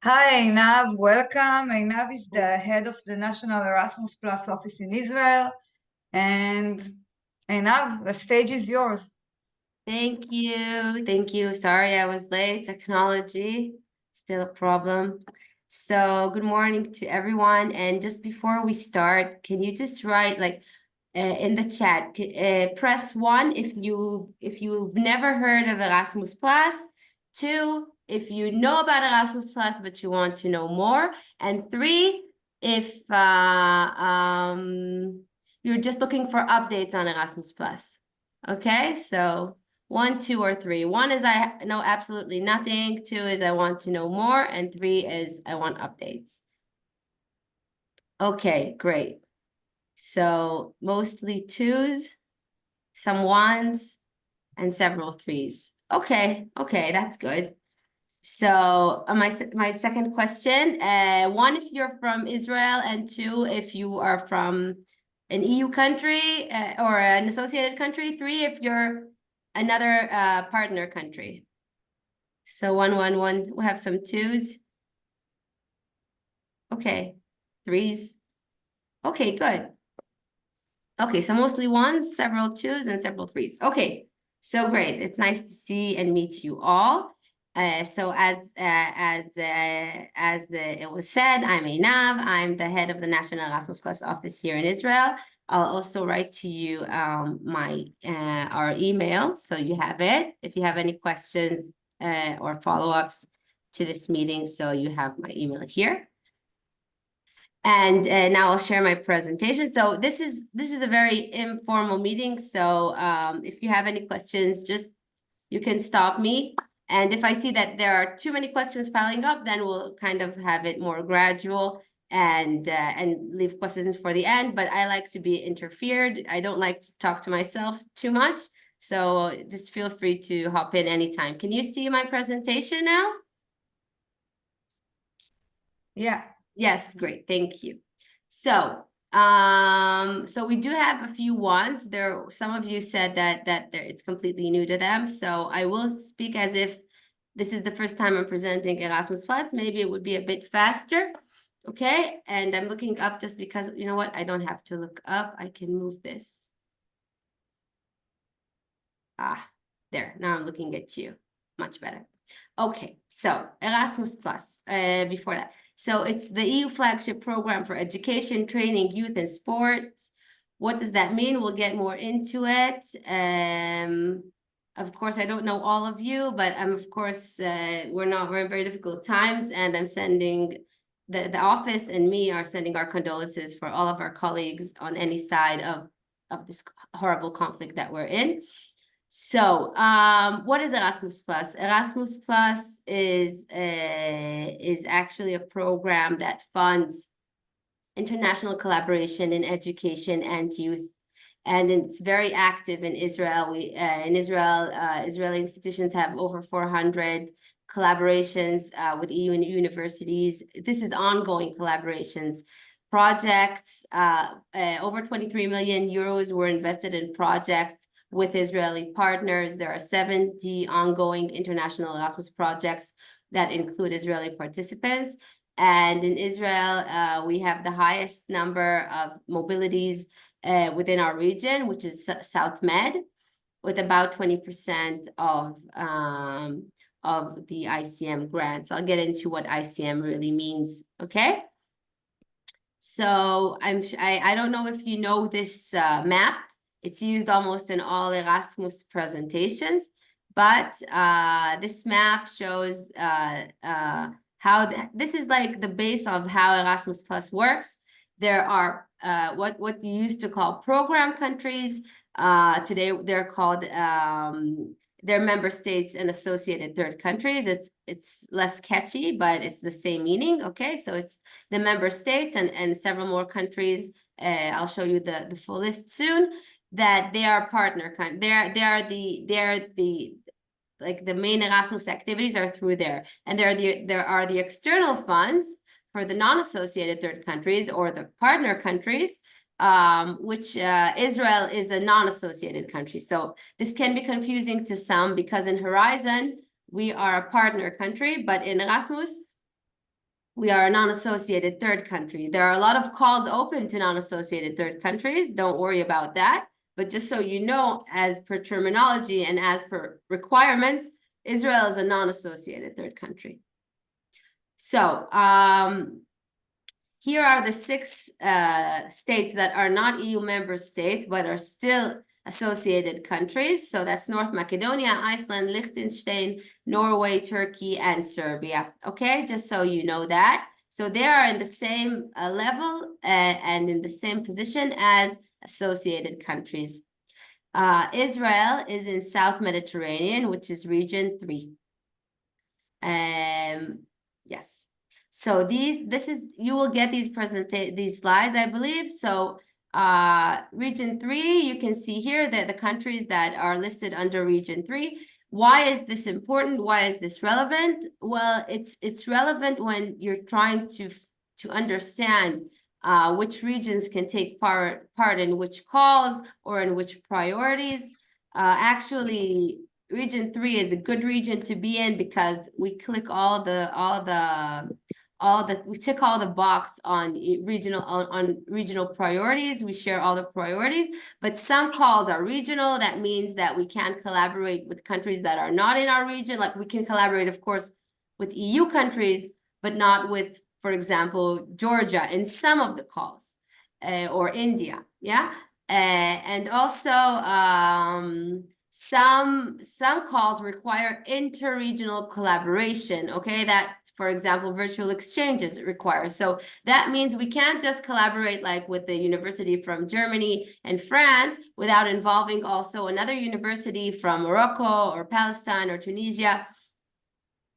Hi, Einav. Welcome. Einav is the head of the National Erasmus Plus office in Israel. And Einav, the stage is yours. Thank you. Thank you. Sorry I was late. Technology, still a problem. So good morning to everyone. And just before we start, can you just write in the chat, press 1 if you've never heard of Erasmus Plus, 2 if you know about Erasmus Plus but you want to know more, and 3 if you're just looking for updates on Erasmus Plus. Okay, so 1, 2, or 3. 1 is I know absolutely nothing. 2 is I want to know more. And 3 is I want updates. Okay, great. So mostly 2s, some 1s, and several 3s. Okay, that's good. So my second question, 1 if you're from Israel, and 2 if you are from an EU country or an associated country. 3 if you're another partner country. So 1, 1, 1. We have some 2s. Okay, 3s. Okay, good. Okay, so mostly 1s, several 2s, and several 3s. Okay, so great. It's nice to see and meet you all. So as it was said, I'm Einav. I'm the head of the National Erasmus Plus office here in Israel. I'll also write to you our email, so you have it. If you have any questions or follow-ups to this meeting, so you have my email here. And now I'll share my presentation. So this is a very informal meeting. So if you have any questions, you can stop me. And if I see that there are too many questions piling up, then we'll kind of have it more gradual and leave questions for the end. But I like to be interfered. I don't like to talk to myself too much. So just feel free to hop in anytime. Can you see my presentation now? Yeah. Yes, great. Thank you. So we do have a few ones. Some of you said that it's completely new to them. So I will speak as if this is the first time I'm presenting Erasmus Plus. Maybe it would be a bit faster. Okay, and I'm looking up just because, you know what, I don't have to look up. I can move this. There, now I'm looking at you. Much better. Okay, so Erasmus Plus, before that. So it's the EU flagship program for education, training, youth, and sports. What does that mean? We'll get more into it. Of course, I don't know all of you, but of course, we're in very difficult times, and I'm sending the office and me are sending our condolences for all of our colleagues on any side of this horrible conflict that we're in. So, what is Erasmus Plus? Erasmus Plus is actually a program that funds international collaboration in education and youth, and it's very active in Israel. Israeli institutions have over 400 collaborations with EU and universities. This is ongoing collaborations. Projects, over 23 million euros were invested in projects with Israeli partners. There are 70 ongoing international Erasmus projects that include Israeli participants. And in Israel, we have the highest number of mobilities within our region, which is South Med, with about 20% of the ICM grants. I'll get into what ICM really means, okay? So I don't know if you know this map. It's used almost in all Erasmus presentations, but this map shows how this is like the base of how Erasmus Plus works. There are what you used to call program countries. Today they're called they're member states and associated third countries. It's less catchy, but it's the same meaning. Okay, so it's the member states and several more countries. I'll show you the full list soon. That they are partner countries. They are the like the main Erasmus activities are through there, and there are the external funds for the non-associated third countries or the partner countries, which Israel is a non-associated country. So this can be confusing to some because in Horizon we are a partner country, but in Erasmus we are a non-associated third country. There are a lot of calls open to non-associated third countries. Don't worry about that. But just so you know, as per terminology and as per requirements, Israel is a non-associated third country. So here are the 6 states that are not EU member states, but are still associated countries. So that's North Macedonia, Iceland, Liechtenstein, Norway, Turkey, and Serbia. Okay, just so you know that. So they are in the same level and in the same position as associated countries. Israel is in South Mediterranean, which is region 3. Yes. So you will get these slides, I believe. So region 3, you can see here that the countries that are listed under region 3. Why is this important? Why is this relevant? Well, it's relevant when you're trying to understand which regions can take part in which calls or in which priorities. Actually, region 3 is a good region to be in because we click we tick all the box on regional priorities. We share all the priorities, but some calls are regional. That means that we can't collaborate with countries that are not in our region. Like we can collaborate, of course, with EU countries, but not with, for example, Georgia in some of the calls, or India. Yeah. And also some calls require interregional collaboration. Okay, that, for example, virtual exchanges require. So that means we can't just collaborate like with the university from Germany and France without involving also another university from Morocco or Palestine or Tunisia.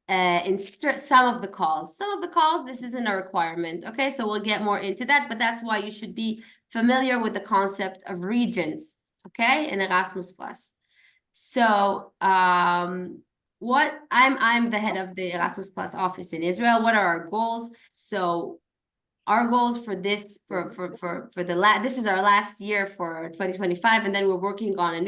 In some of the calls. Some of the calls, this isn't a requirement. Okay, so we'll get more into that, but that's why you should be familiar with the concept of regions, okay, in Erasmus+. So what I'm the head of the Erasmus+ office in Israel. What are our goals? So our goals for this this is our last year for 2025, and then we're working on a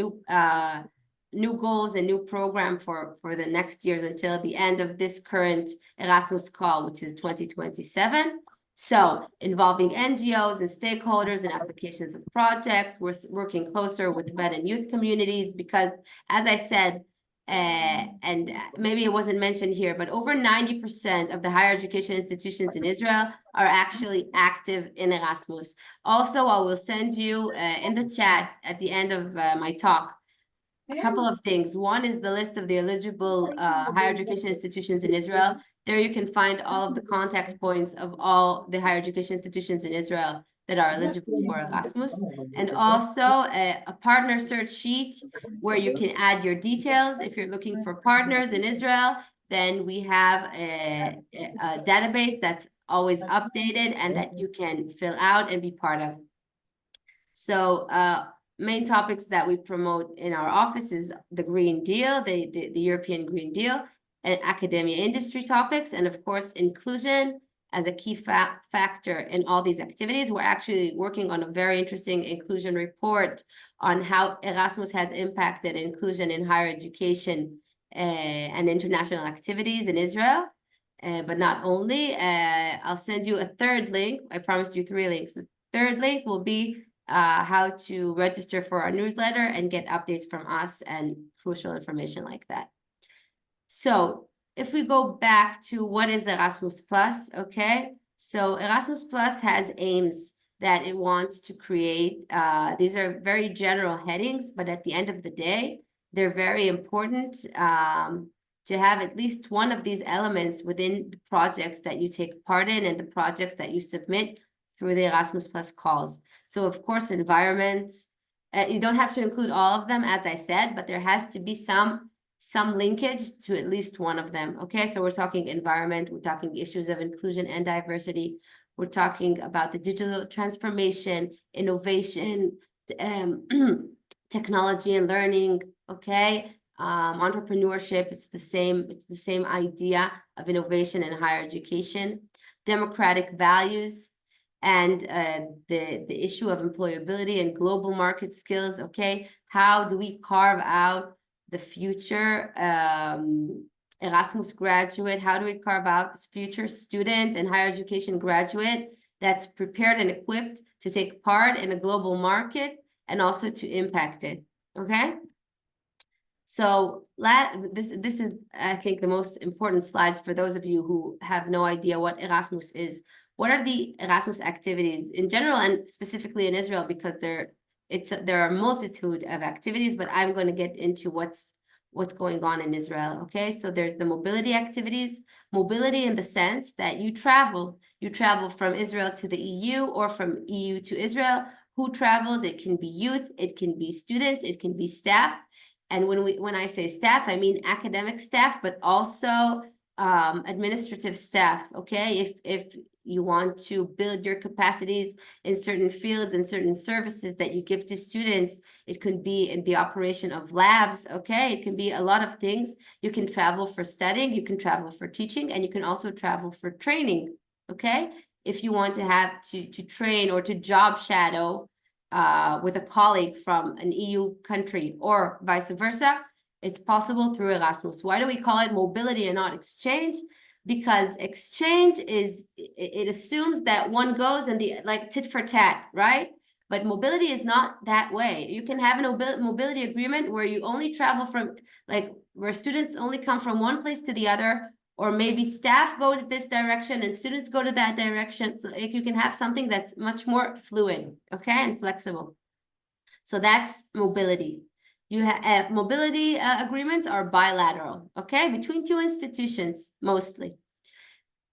new goals and new program for the next years until the end of this current Erasmus call, which is 2027. So involving NGOs and stakeholders in applications of projects. We're working closer with vet and youth communities because, as I said, and maybe it wasn't mentioned here, but over 90% of the higher education institutions in Israel are actually active in Erasmus. Also, I will send you in the chat at the end of my talk a couple of things. One is the list of the eligible higher education institutions in Israel. There you can find all of the contact points of all the higher education institutions in Israel that are eligible for Erasmus, and also a partner search sheet where you can add your details. If you're looking for partners in Israel, then we have a database that's always updated and that you can fill out and be part of. So main topics that we promote in our office is the Green Deal, the European Green Deal, and academia industry topics, and of course, inclusion as a key factor in all these activities. We're actually working on a very interesting inclusion report on how Erasmus has impacted inclusion in higher education and international activities in Israel. But not only, I'll send you a third link. I promised you 3 links. The third link will be how to register for our newsletter and get updates from us and crucial information like that. So if we go back to what is Erasmus Plus, okay? So Erasmus Plus has aims that it wants to create. These are very general headings, but at the end of the day, they're very important to have at least one of these elements within the projects that you take part in and the projects that you submit through the Erasmus Plus calls. So of course, environment, you don't have to include all of them, as I said, but there has to be some linkage to at least one of them. Okay, so we're talking environment, we're talking issues of inclusion and diversity, we're talking about the digital transformation, innovation, technology and learning, okay? Entrepreneurship, it's the same idea of innovation in higher education, democratic values, and the issue of employability and global market skills, okay? How do we carve out the future Erasmus graduate? How do we carve out this future student and higher education graduate that's prepared and equipped to take part in a global market and also to impact it, okay? So this is, I think, the most important slides for those of you who have no idea what Erasmus is. What are the Erasmus activities in general and specifically in Israel? Because there are a multitude of activities, but I'm going to get into what's going on in Israel, okay? So there's the mobility activities, mobility in the sense that you travel from Israel to the EU or from EU to Israel. Who travels? It can be youth, it can be students, it can be staff. And when I say staff, I mean academic staff, but also administrative staff, okay? If you want to build your capacities in certain fields and certain services that you give to students, it could be in the operation of labs, okay? It can be a lot of things. You can travel for studying, you can travel for teaching, and you can also travel for training, okay? If you want to have to train or to job shadow with a colleague from an EU country or vice versa, it's possible through Erasmus. Why do we call it mobility and not exchange? Because exchange it assumes that one goes and like tit for tat, right? But mobility is not that way. You can have a mobility agreement where you only travel from, like, where students only come from one place to the other, or maybe staff go to this direction and students go to that direction. So you can have something that's much more fluid, okay, and flexible. So that's mobility. You have mobility agreements are bilateral, okay, between two institutions mostly.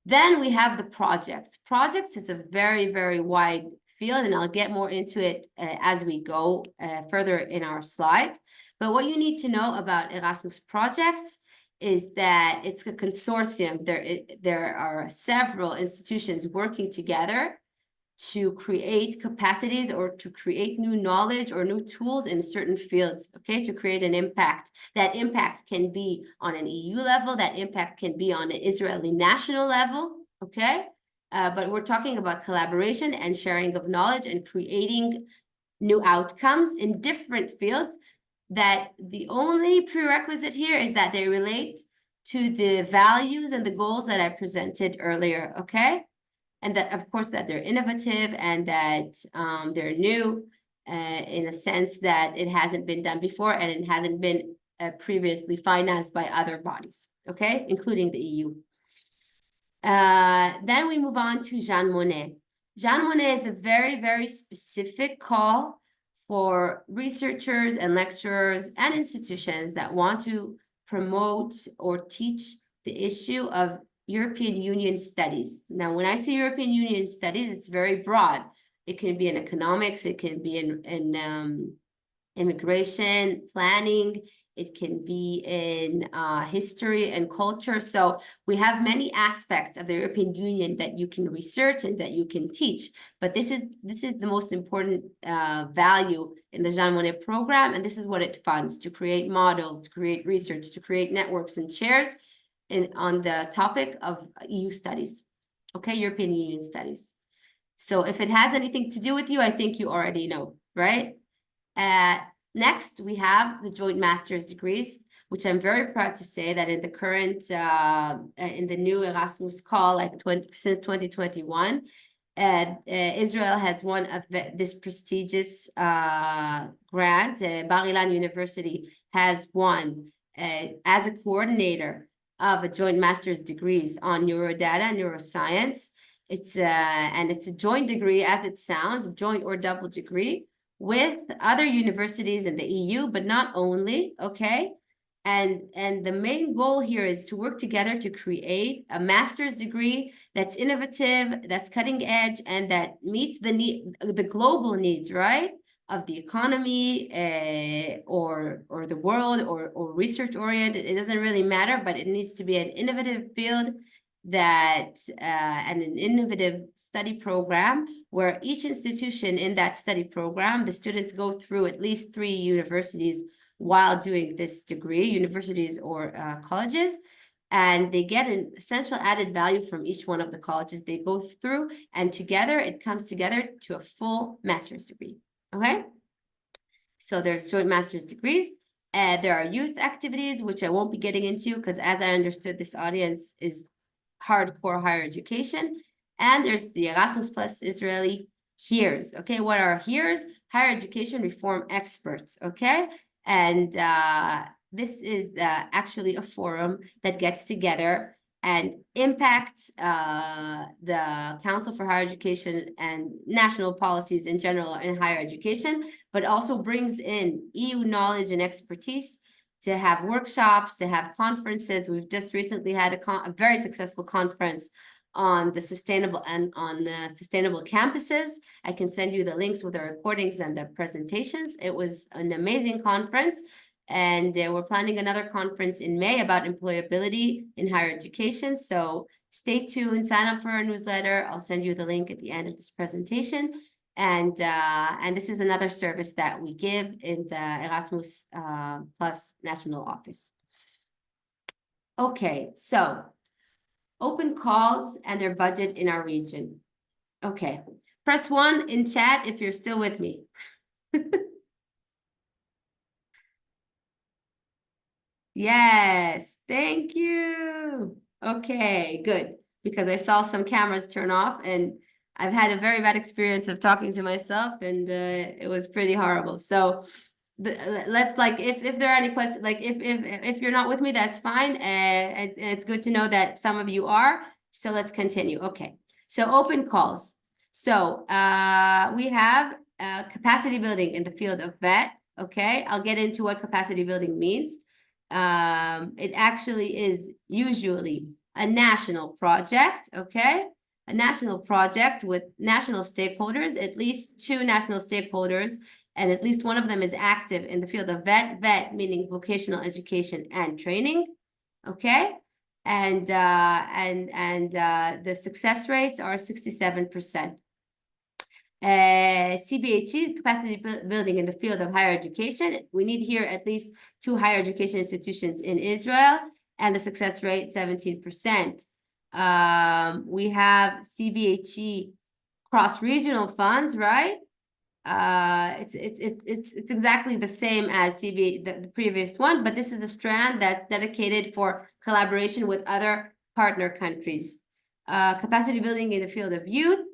Then we have the projects. Projects is a very, very wide field, and I'll get more into it as we go further in our slides. But what you need to know about Erasmus projects is that it's a consortium. There are several institutions working together to create capacities or to create new knowledge or new tools in certain fields, okay, to create an impact. That impact can be on an EU level, that impact can be on an Israeli national level, okay? But we're talking about collaboration and sharing of knowledge and creating new outcomes in different fields, that the only prerequisite here is that they relate to the values and the goals that I presented earlier, okay? And that, of course, that they're innovative and that they're new in a sense that it hasn't been done before and it hasn't been previously financed by other bodies, okay, including the EU. Then we move on to Jean Monnet. Jean Monnet is a very, very specific call for researchers and lecturers and institutions that want to promote or teach the issue of European Union studies. Now, when I say European Union studies, it's very broad. It can be in economics, it can be in immigration, planning, it can be in history and culture. So we have many aspects of the European Union that you can research and that you can teach. But this is the most important value in the Jean Monnet program, and this is what it funds: to create models, to create research, to create networks and shares on the topic of EU studies, okay, European Union studies. So if it has anything to do with you, I think you already know, right? Next, we have the joint master's degrees, which I'm very proud to say that in the current, in the new Erasmus call, like since 2021, Israel has won this prestigious grant. Bar-Ilan University has won as a coordinator of a joint master's degrees on neurodata and neuroscience. And it's a joint degree, as it sounds, joint or double degree, with other universities in the EU, but not only, okay? And the main goal here is to work together to create a master's degree that's innovative, that's cutting edge, and that meets the global needs, right? Of the economy or the world or research oriented. It doesn't really matter, but it needs to be an innovative field that and an innovative study program where each institution in that study program, the students go through at least 3 universities while doing this degree, universities or colleges, and they get an essential added value from each one of the colleges they go through, and together it comes together to a full master's degree, okay? So there's joint master's degrees. There are youth activities, which I won't be getting into because as I understood, this audience is hardcore higher education. And there's the Erasmus Plus Israeli HERES. Okay, what are HERES? Higher education reform experts. Okay, and this is actually a forum that gets together and impacts the Council for Higher Education and national policies in general in higher education, but also brings in EU knowledge and expertise to have workshops, to have conferences. We've just recently had a very successful conference on the sustainable and on sustainable campuses. I can send you the links with the recordings and the presentations. It was an amazing conference. And we're planning another conference in May about employability in higher education. So stay tuned, sign up for our newsletter. I'll send you the link at the end of this presentation. And this is another service that we give in the Erasmus Plus National Office. Okay, so open calls and their budget in our region. Okay, press 1 in chat if you're still with me. Yes, thank you. Okay, good. Because I saw some cameras turn off and I've had a very bad experience of talking to myself and it was pretty horrible. So let's if there are any questions, like if you're not with me, that's fine. It's good to know that some of you are. So let's continue. Okay. So open calls. So we have capacity building in the field of vet. Okay. I'll get into what capacity building means. It actually is usually a national project, okay? A national project with national stakeholders, at least 2 national stakeholders, and at least one of them is active in the field of vet meaning vocational education and training, okay? And the success rates are 67%. CBHE, capacity building in the field of higher education. We need here at least 2 higher education institutions in Israel, and the success rate 17%. We have CBHE cross-regional funds, right? It's exactly the same as the previous one, but this is a strand that's dedicated for collaboration with other partner countries. Capacity building in the field of youth.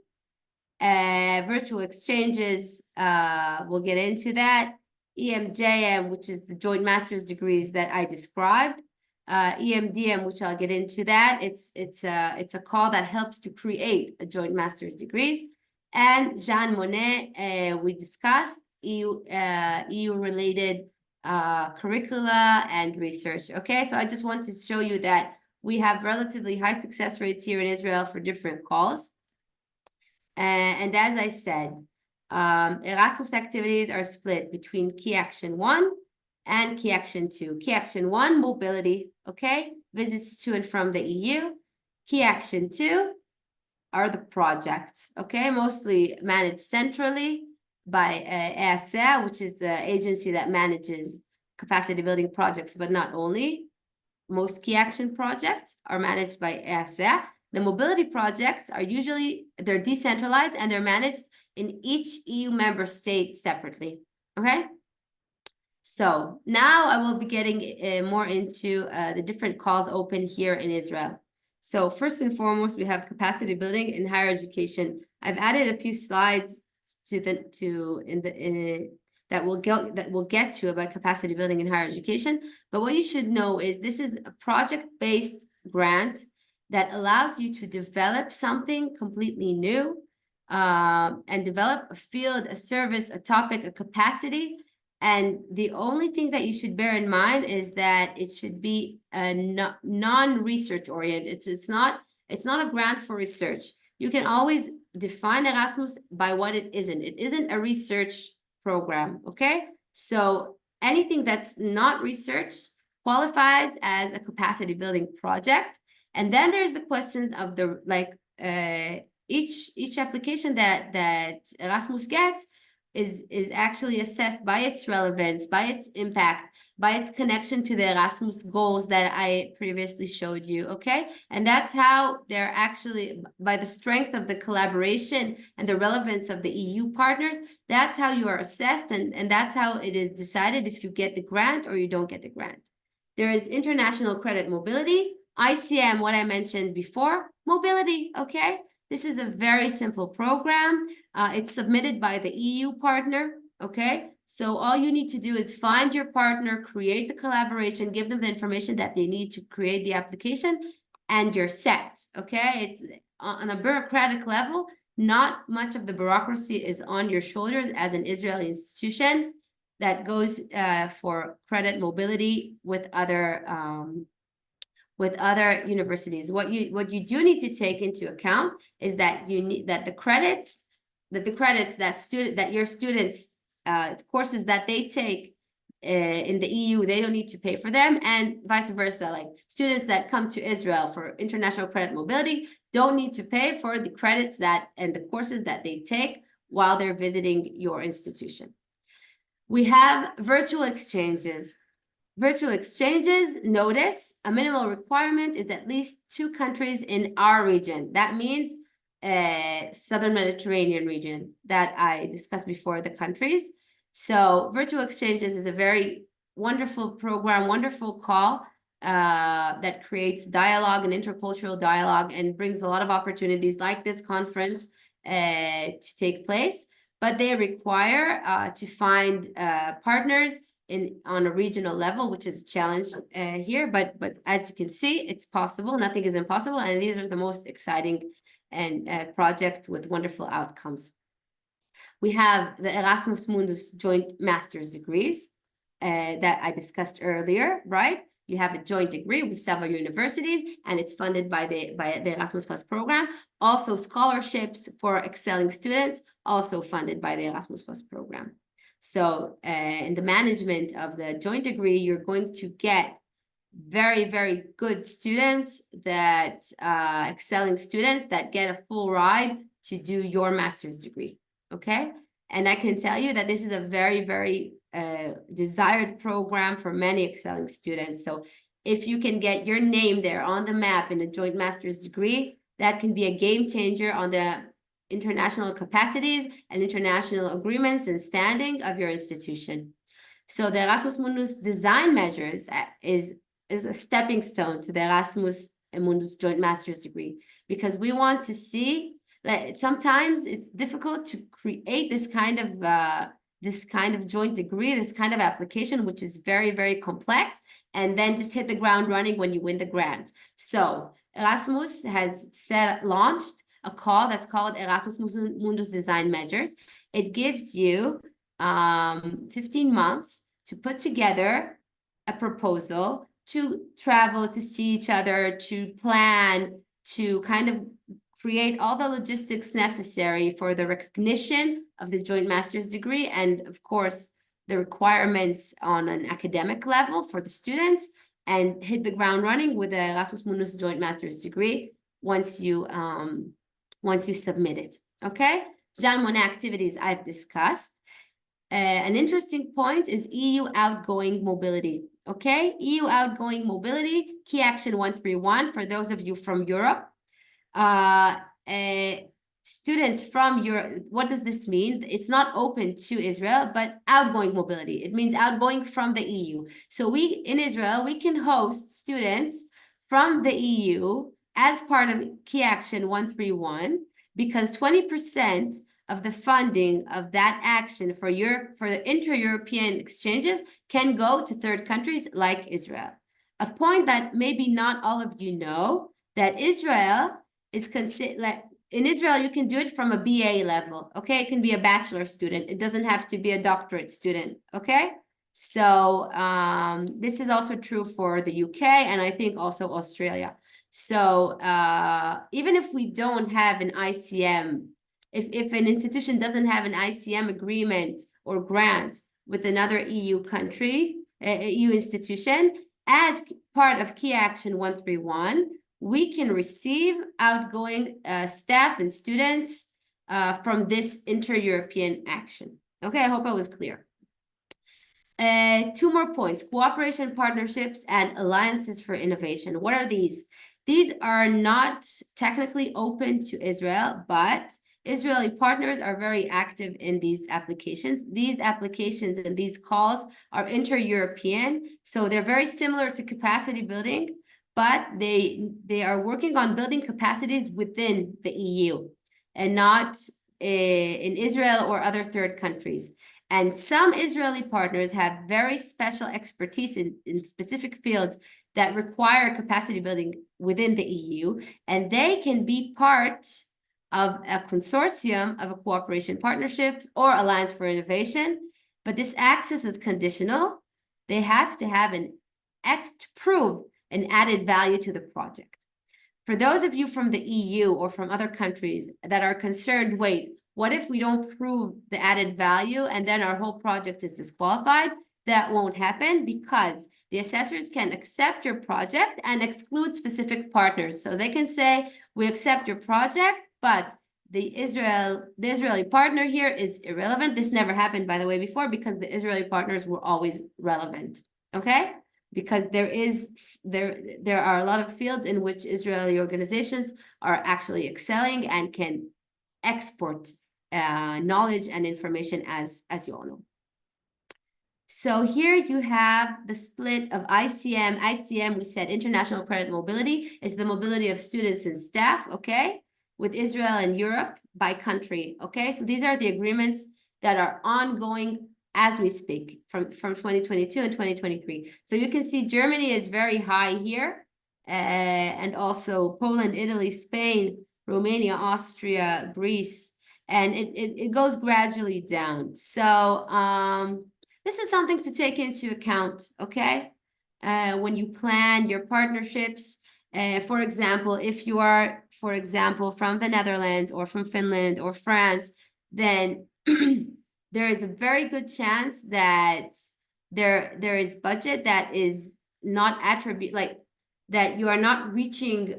Virtual exchanges, we'll get into that. EMJM, which is the joint master's degrees that I described. EMDM, which I'll get into that. It's a call that helps to create a joint master's degrees. And Jean Monnet, we discussed EU related curricula and research. Okay, so I just want to show you that we have relatively high success rates here in Israel for different calls. And as I said, Erasmus activities are split between Key Action 1 and Key Action 2. Key Action 1, mobility, okay? Visits to and from the EU. Key Action 2 are the projects, okay? Mostly managed centrally by ERASMUS, which is the agency that manages capacity building projects, but not only. Most Key Action projects are managed by ERASMUS. The mobility projects are they're decentralized and they're managed in each EU member state separately, okay? So now I will be getting more into the different calls open here in Israel. So first and foremost, we have capacity building in higher education. I've added a few slides that we'll get to about capacity building in higher education. But what you should know is this is a project-based grant that allows you to develop something completely new and develop a field, a service, a topic, a capacity. And the only thing that you should bear in mind is that it should be a non-research oriented. It's not a grant for research. You can always define Erasmus by what it isn't. It isn't a research program, okay? So anything that's not research qualifies as a capacity building project. And then there's the question of each application that Erasmus gets is actually assessed by its relevance, by its impact, by its connection to the Erasmus goals that I previously showed you, okay? And that's how they're actually, by the strength of the collaboration and the relevance of the EU partners, that's how you are assessed, and that's how it is decided if you get the grant or you don't get the grant. There is international credit mobility, ICM, what I mentioned before, mobility, okay? This is a very simple program. It's submitted by the EU partner, okay? So all you need to do is find your partner, create the collaboration, give them the information that they need to create the application, and you're set, okay? It's on a bureaucratic level, not much of the bureaucracy is on your shoulders as an Israeli institution that goes for credit mobility with other universities. What you do need to take into account is that you need that the credits that your students courses that they take in the EU, they don't need to pay for them, and vice versa. Like students that come to Israel for international credit mobility don't need to pay for the credits and the courses that they take while they're visiting your institution. We have virtual exchanges. Virtual exchanges, notice, a minimal requirement is at least 2 countries in our region. That means Southern Mediterranean region that I discussed before, the countries. So virtual exchanges is a very wonderful program, wonderful call that creates dialogue and intercultural dialogue and brings a lot of opportunities like this conference to take place. But they require to find partners on a regional level, which is a challenge here. But as you can see, it's possible. Nothing is impossible, and these are the most exciting and projects with wonderful outcomes. We have the Erasmus Mundus joint master's degrees that I discussed earlier, right? You have a joint degree with several universities, and it's funded by the Erasmus Plus program. Also scholarships for excelling students, also funded by the Erasmus Plus program. So in the management of the joint degree, you're going to get very, very good students that excelling students that get a full ride to do your master's degree, okay? And I can tell you that this is a very, very desired program for many excelling students. So if you can get your name there on the map in a joint master's degree, that can be a game changer on the international capacities and international agreements and standing of your institution. So the Erasmus Mundus design measures is a stepping stone to the Erasmus Mundus joint master's degree, because we want to see that sometimes it's difficult to create this kind of joint degree, this kind of application, which is very, very complex, and then just hit the ground running when you win the grant. So Erasmus has launched a call that's called Erasmus Mundus Design Measures. It gives you 15 months to put together a proposal, to travel, to see each other, to plan, to kind of create all the logistics necessary for the recognition of the joint master's degree, and of course, the requirements on an academic level for the students, and hit the ground running with the Erasmus Mundus joint master's degree once you submit it, okay? Jean Monnet activities I've discussed. An interesting point is EU outgoing mobility, okay? EU outgoing mobility, key action 131 for those of you from Europe. Students from Europe, what does this mean? It's not open to Israel, but outgoing mobility. It means outgoing from the EU. So in Israel, we can host students from the EU as part of key action 131, because 20% of the funding of that action for the inter-European exchanges can go to third countries like Israel. A point that maybe not all of you know, that Israel is in Israel, you can do it from a BA level, okay? It can be a bachelor student. It doesn't have to be a doctorate student, okay? So this is also true for the UK, and I think also Australia. So even if we don't have an ICM, if an institution doesn't have an ICM agreement or grant with another EU country, EU institution, as part of Key Action 131, we can receive outgoing staff and students from this inter-European action, Okay, I hope I was clear. Two more points: cooperation, partnerships, and alliances for innovation. What are these? These are not technically open to Israel, but Israeli partners are very active in these applications. These applications and these calls are inter-European, so they're very similar to capacity building, but they are working on building capacities within the EU and not in Israel or other third countries. And some Israeli partners have very special expertise in specific fields that require capacity building within the EU, and they can be part of a consortium of a cooperation partnership or alliance for innovation. But this access is conditional. They have to have to prove an added value to the project. For those of you from the EU or from other countries that are concerned, wait, what if we don't prove the added value and then our whole project is disqualified? That won't happen because the assessors can accept your project and exclude specific partners. So they can say, we accept your project, but the Israeli partner here is irrelevant. This never happened, by the way, before, because the Israeli partners were always relevant, okay? Because there are a lot of fields in which Israeli organizations are actually excelling and can export knowledge and information, as you all know. So here you have the split of ICM. ICM, we said international credit mobility, is the mobility of students and staff, okay, with Israel and Europe by country, okay? So these are the agreements that are ongoing as we speak from 2022 and 2023. So you can see Germany is very high here, and also Poland, Italy, Spain, Romania, Austria, Greece, and it goes gradually down. So this is something to take into account, okay? When you plan your partnerships, for example, if you are, for example, from the Netherlands or from Finland or France, then there is a very good chance that there is budget that is not that you are not reaching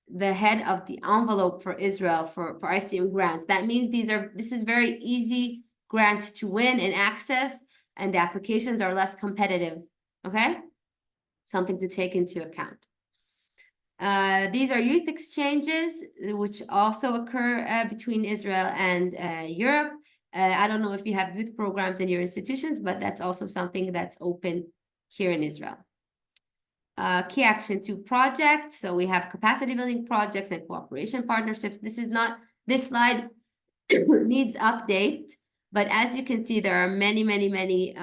the head of the envelope for Israel for ICM grants. That means this is very easy grants to win and access, and the applications are less competitive, okay? Something to take into account. These are youth exchanges, which also occur between Israel and Europe. I don't know if you have youth programs in your institutions, but that's also something that's open here in Israel. Key Action 2 projects. So we have capacity building projects and cooperation partnerships. This slide needs update, but as you can see, there are many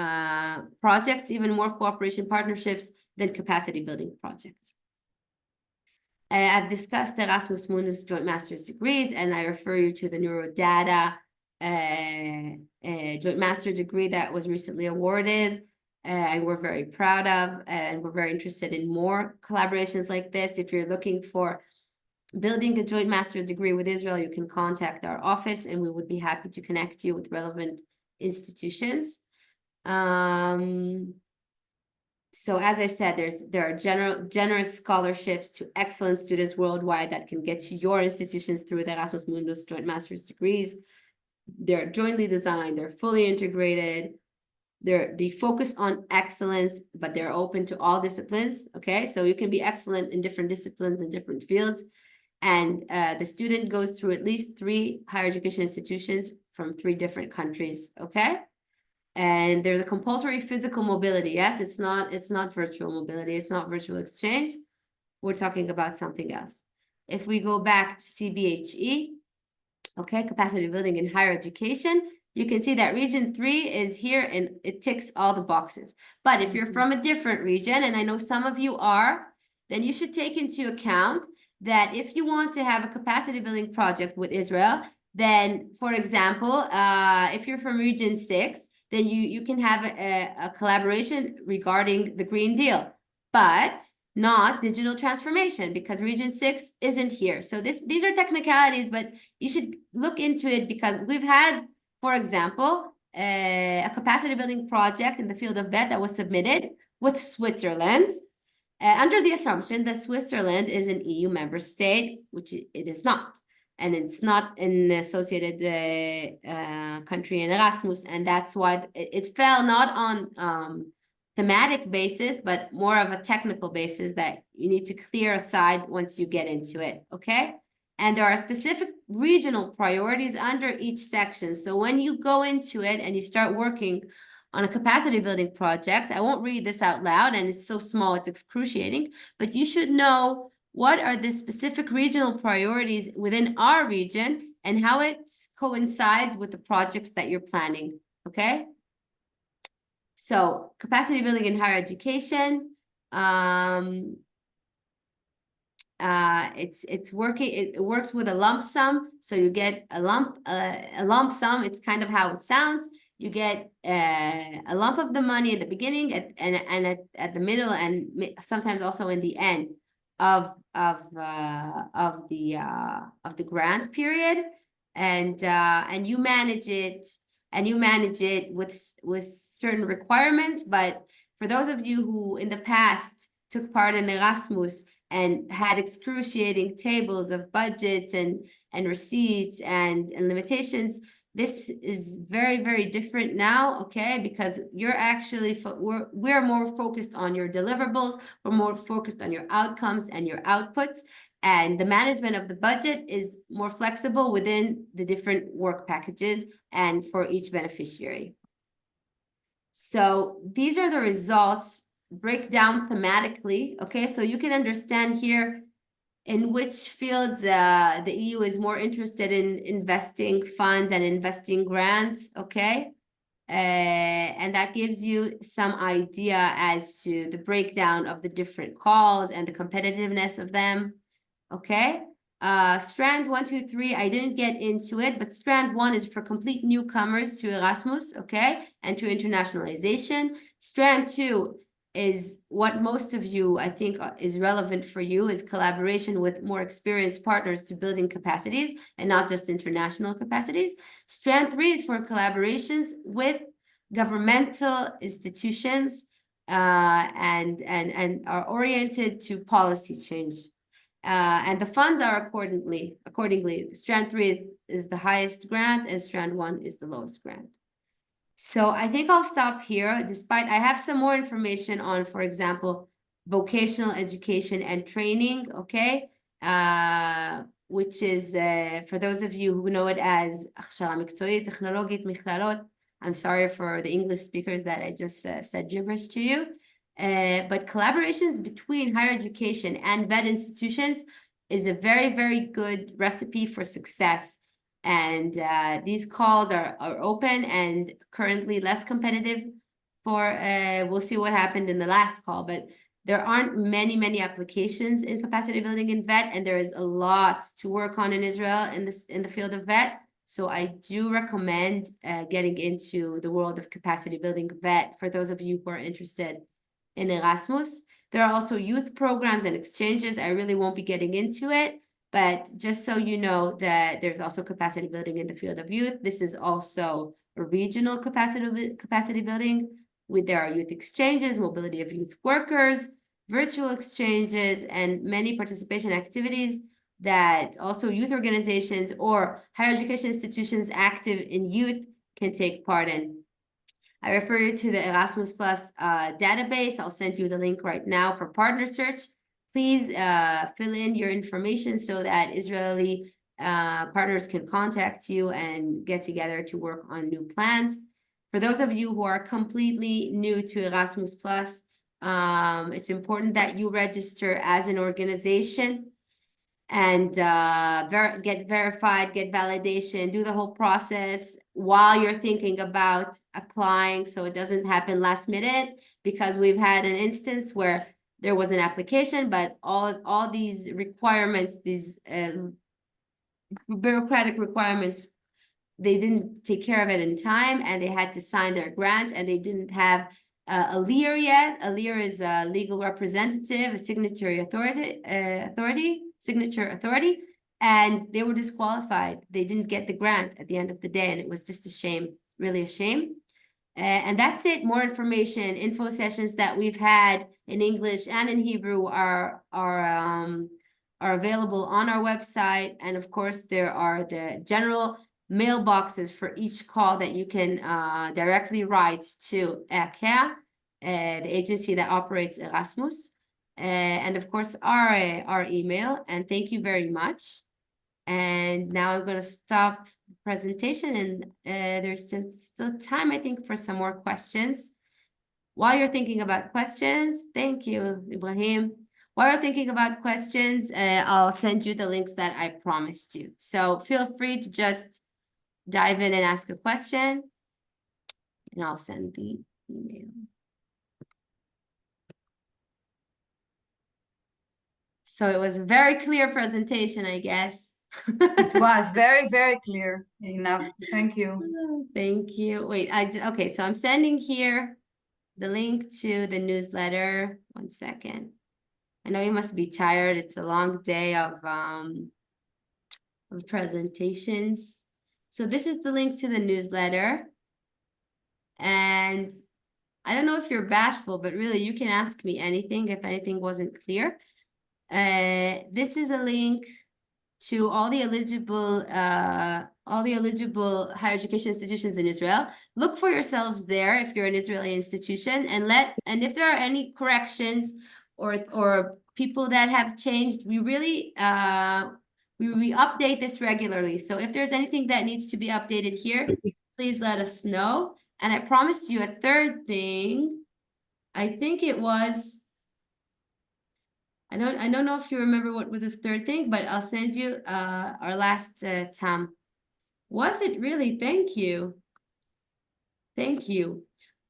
projects, even more cooperation partnerships than capacity building projects. I've discussed the Erasmus Mundus joint master's degrees, and I refer you to the Neurodata joint master degree that was recently awarded, and we're very proud of, and we're very interested in more collaborations like this. If you're looking for building a joint master's degree with Israel, you can contact our office, and we would be happy to connect you with relevant institutions. So as I said, there are generous scholarships to excellent students worldwide that can get to your institutions through the Erasmus Mundus joint master's degrees. They're jointly designed, they're fully integrated, they focus on excellence, but they're open to all disciplines, okay? So you can be excellent in different disciplines and different fields. And the student goes through at least 3 higher education institutions from 3 different countries, okay? And there's a compulsory physical mobility. Yes, it's not virtual mobility. It's not virtual exchange. We're talking about something else. If we go back to CBHE, okay, capacity building in higher education, you can see that region 3 is here and it ticks all the boxes. But if you're from a different region, and I know some of you are, then you should take into account that if you want to have a capacity building project with Israel, then, for example, if you're from region 6, then you can have a collaboration regarding the Green Deal, but not digital transformation, because region 6 isn't here. So these are technicalities, but you should look into it, because we've had, for example, a capacity building project in the field of vet that was submitted with Switzerland, under the assumption that Switzerland is an EU member state, which it is not. and it's not an associated country in Erasmus, and that's why it fell not on thematic basis, but more of a technical basis that you need to clear aside once you get into it, okay? And there are specific regional priorities under each section. So when you go into it and you start working on a capacity building project, I won't read this out loud, and it's so small, it's excruciating, but you should know what are the specific regional priorities within our region and how it coincides with the projects that you're planning, okay? So capacity building in higher education, it works with a lump sum, so you get a lump sum. It's kind of how it sounds. You get a lump of the money at the beginning and at the middle, and sometimes also in the end of the grant period, and you manage it. And you manage it with certain requirements. But for those of you who in the past took part in Erasmus and had excruciating tables of budgets and receipts and limitations, this is very, very different now, okay? Because you're actually, we're more focused on your deliverables, we're more focused on your outcomes and your outputs, and the management of the budget is more flexible within the different work packages and for each beneficiary. So these are the results, break down thematically, okay? So you can understand here in which fields the EU is more interested in investing funds and investing grants, okay? And that gives you some idea as to the breakdown of the different calls and the competitiveness of them, okay? Strand 1, 2, 3, I didn't get into it, but strand 1 is for complete newcomers to Erasmus, okay? And to internationalization. Strand 2 is what most of you, I think, is relevant for you, is collaboration with more experienced partners to building capacities and not just international capacities. Strand 3 is for collaborations with governmental institutions and are oriented to policy change. And the funds are accordingly. Strand 3 is the highest grant, and strand 1 is the lowest grant. So I think I'll stop here, despite I have some more information on, for example, vocational education and training, okay? Which is, for those of you who know it as הכשרה מקצועית, טכנולוגית, מכללות. I'm sorry for the English speakers that I just said gibberish to you. But collaborations between higher education and vet institutions is a very, very good recipe for success. And these calls are open and currently less competitive for, we'll see what happened in the last call, but there aren't many applications in capacity building in vet, and there is a lot to work on in Israel in the field of vet. So I do recommend getting into the world of capacity building vet for those of you who are interested in Erasmus. There are also youth programs and exchanges. I really won't be getting into it, but just so you know that there's also capacity building in the field of youth. This is also a regional capacity building. There are youth exchanges, mobility of youth workers, virtual exchanges, and many participation activities that also youth organizations or higher education institutions active in youth can take part in. I refer you to the Erasmus Plus database. I'll send you the link right now for partner search. Please fill in your information so that Israeli partners can contact you and get together to work on new plans. For those of you who are completely new to Erasmus Plus, it's important that you register as an organization and get verified, get validation, do the whole process while you're thinking about applying, so it doesn't happen last minute, because we've had an instance where there was an application, but all these requirements, these bureaucratic requirements, they didn't take care of it in time, and they had to sign their grant, and they didn't have a LEAR yet. A LEAR is a legal representative, a signature authority, and they were disqualified. They didn't get the grant at the end of the day, and it was just a shame, really a shame. And that's it. More information, info sessions that we've had in English and in Hebrew are are available on our website. And of course, there are the general mailboxes for each call that you can directly write to ERCA, the agency that operates Erasmus. And of course, our email. And thank you very much. And now I'm going to stop the presentation, and there's still time, I think, for some more questions. While you're thinking about questions, thank you, Ibrahim. While you're thinking about questions, I'll send you the links that I promised you. So feel free to just dive in and ask a question, and I'll send the email. So it was a very clear presentation, I guess. It was very, very clear. Enough. Thank you. Thank you. Wait, okay, so I'm sending here the link to the newsletter. 1 second. I know you must be tired. It's a long day of presentations. So this is the link to the newsletter. And I don't know if you're bashful, but really you can ask me anything if anything wasn't clear. This is a link to all the eligible higher education institutions in Israel. Look for yourselves there if you're an Israeli institution, and if there are any corrections or people that have changed, we really we update this regularly. So if there's anything that needs to be updated here, please let us know. And I promised you a third thing. I think it was, I don't know if you remember what was this third thing, but I'll send you our last Tam. Was it really? Thank you. Thank you.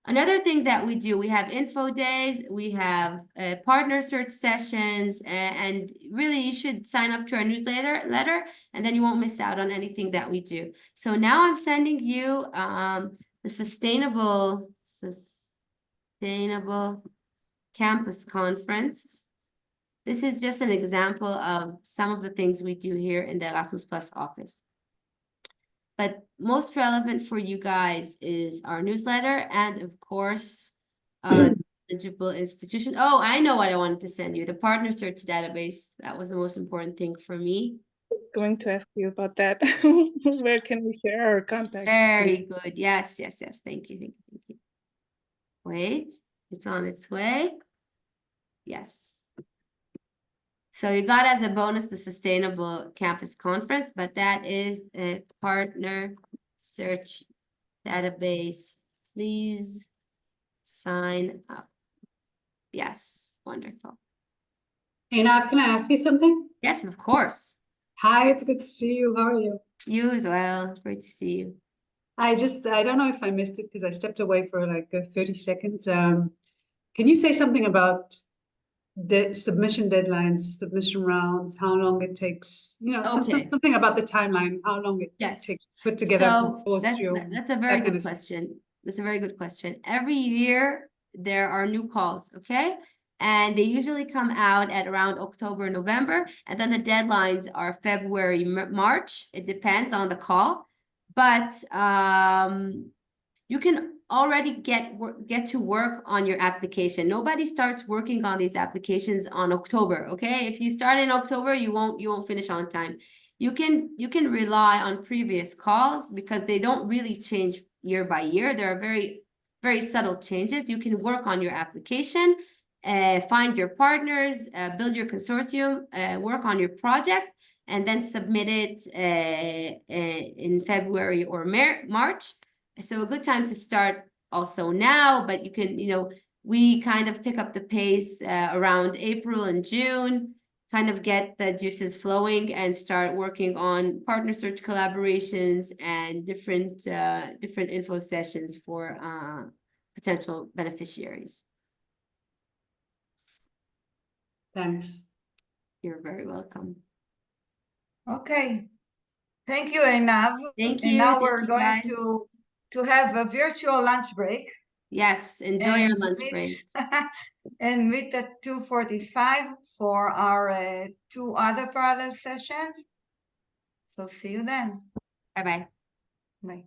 Another thing that we do, we have info days, we have partner search sessions, and really you should sign up to our newsletter, and then you won't miss out on anything that we do. So now I'm sending you the Sustainable Campus Conference. This is just an example of some of the things we do here in the Erasmus Plus office. But most relevant for you guys is our newsletter and, of course, eligible institution. Oh, I know what I wanted to send you, the partner search database. That was the most important thing for me. Going to ask you about that. Where can we share our contacts? Very good. Yes. Thank you. Wait, it's on its way. Yes. So you got as a bonus the Sustainable Campus Conference, but that is a partner search database. Please sign up. Yes, wonderful. Einav, can I ask you something? Yes, of course. Hi, it's good to see you. How are you? You as well. Great to see you. I don't know if I missed it because I stepped away for like 30 seconds. Can you say something about the submission deadlines, submission rounds, how long it takes, something about the timeline, how long it takes to put together a consortium? That's a very good question. That's a very good question. Every year there are new calls, okay? And they usually come out at around October, November, and then the deadlines are February, March. It depends on the call, but you can already get to work on your application. Nobody starts working on these applications on October, okay? If you start in October, you won't finish on time. You can rely on previous calls because they don't really change year by year. There are very, very subtle changes. You can work on your application, find your partners, build your consortium, work on your project, and then submit it in February or March. So a good time to start also now, but you can, we kind of pick up the pace around April and June, kind of get the juices flowing and start working on partner search collaborations and different info sessions for potential beneficiaries. Thanks. You're very welcome. Okay. Thank you, Einav. Thank you. And now we're going to have a virtual lunch break. Yes, enjoy your lunch break. And meet at 2:45 for our 2 other parallel sessions. So see you then. Bye-bye. Bye.